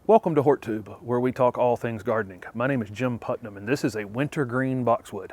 Welcome to HortTube, where we talk all things gardening. My name is Jim Putnam, and this is a wintergreen boxwood.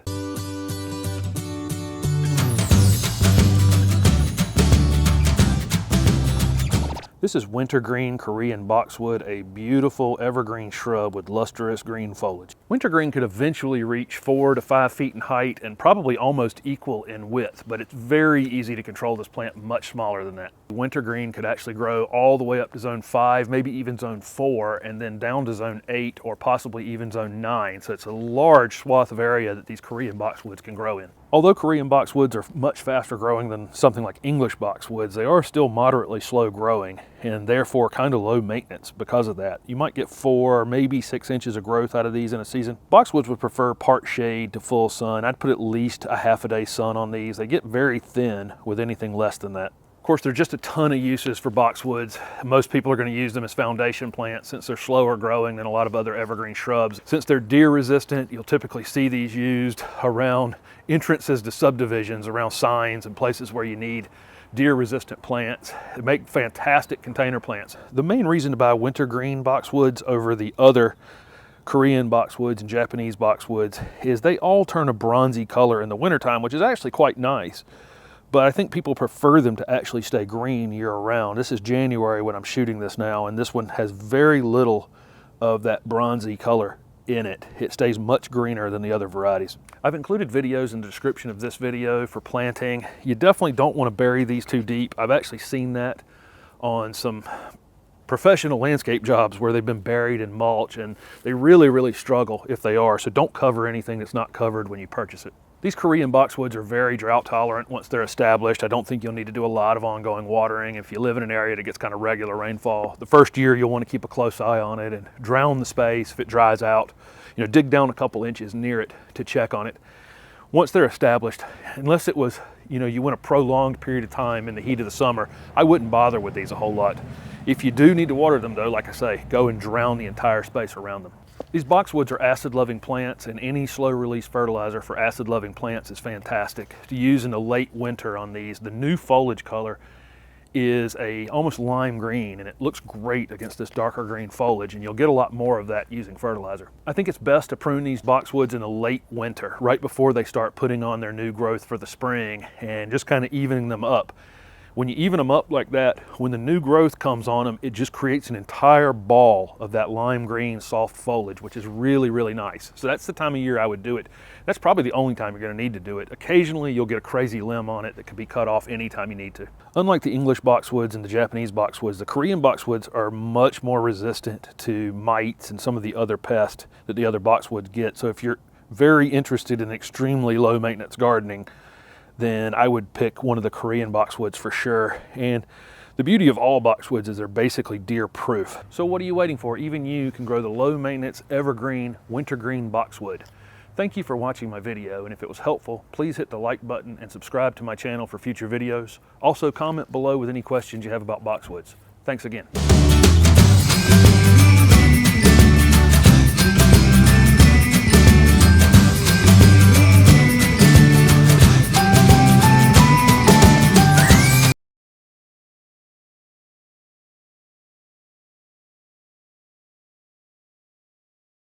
This is wintergreen Korean boxwood, a beautiful evergreen shrub with lustrous green foliage. Wintergreen could eventually reach 4 to 5 feet in height and probably almost equal in width, but it's very easy to control this plant much smaller than that. Wintergreen could actually grow all the way up to zone 5, maybe even zone 4, and then down to zone 8 or possibly even zone 9. So it's a large swath of area that these Korean boxwoods can grow in. Although Korean boxwoods are much faster growing than something like English boxwoods, they are still moderately slow growing and therefore kind of low maintenance because of that. You might get 4, maybe 6 inches of growth out of these in a season. Boxwoods would prefer part shade to full sun. I'd put at least a half a day sun on these. They get very thin with anything less than that. Of course, there are just a ton of uses for boxwoods. Most people are going to use them as foundation plants since they're slower growing than a lot of other evergreen shrubs. Since they're deer resistant, you'll typically see these used around entrances to subdivisions, around signs and places where you need deer resistant plants. They make fantastic container plants. The main reason to buy wintergreen boxwoods over the other Korean boxwoods and Japanese boxwoods is they all turn a bronzy color in the wintertime, which is actually quite nice. But I think people prefer them to actually stay green year round. This is January when I'm shooting this now, and this one has very little of that bronzy color in it. It stays much greener than the other varieties. I've included videos in the description of this video for planting. You definitely don't want to bury these too deep. I've actually seen that on some professional landscape jobs where they've been buried in mulch, and they really struggle if they are. So don't cover anything that's not covered when you purchase it. These Korean boxwoods are very drought tolerant once they're established. I don't think you'll need to do a lot of ongoing watering if you live in an area that gets kind of regular rainfall. The first year you'll want to keep a close eye on it and drown the space if it dries out. You know, dig down a couple inches near it to check on it. Once they're established, unless it was, you went a prolonged period of time in the heat of the summer, I wouldn't bother with these a whole lot. If you do need to water them though, like I say, go and drown the entire space around them. These boxwoods are acid-loving plants, and any slow-release fertilizer for acid-loving plants is fantastic to use in the late winter on these. The new foliage color is a almost lime green, and it looks great against this darker green foliage, and you'll get a lot more of that using fertilizer. I think it's best to prune these boxwoods in the late winter, right before they start putting on their new growth for the spring, and just kind of evening them up. When you even them up like that, when the new growth comes on them, it just creates an entire ball of that lime green soft foliage, which is really nice. So that's the time of year I would do it. That's probably the only time you're going to need to do it. Occasionally you'll get a crazy limb on it that can be cut off anytime you need to. Unlike the English boxwoods and the Japanese boxwoods, the Korean boxwoods are much more resistant to mites and some of the other pests that the other boxwoods get. So if you're very interested in extremely low maintenance gardening, then I would pick one of the Korean boxwoods for sure. And the beauty of all boxwoods is they're basically deer proof. So what are you waiting for? Even you can grow the low maintenance evergreen wintergreen boxwood. Thank you for watching my video, and if it was helpful, please hit the like button and subscribe to my channel for future videos. Also comment below with any questions you have about boxwoods. Thanks again.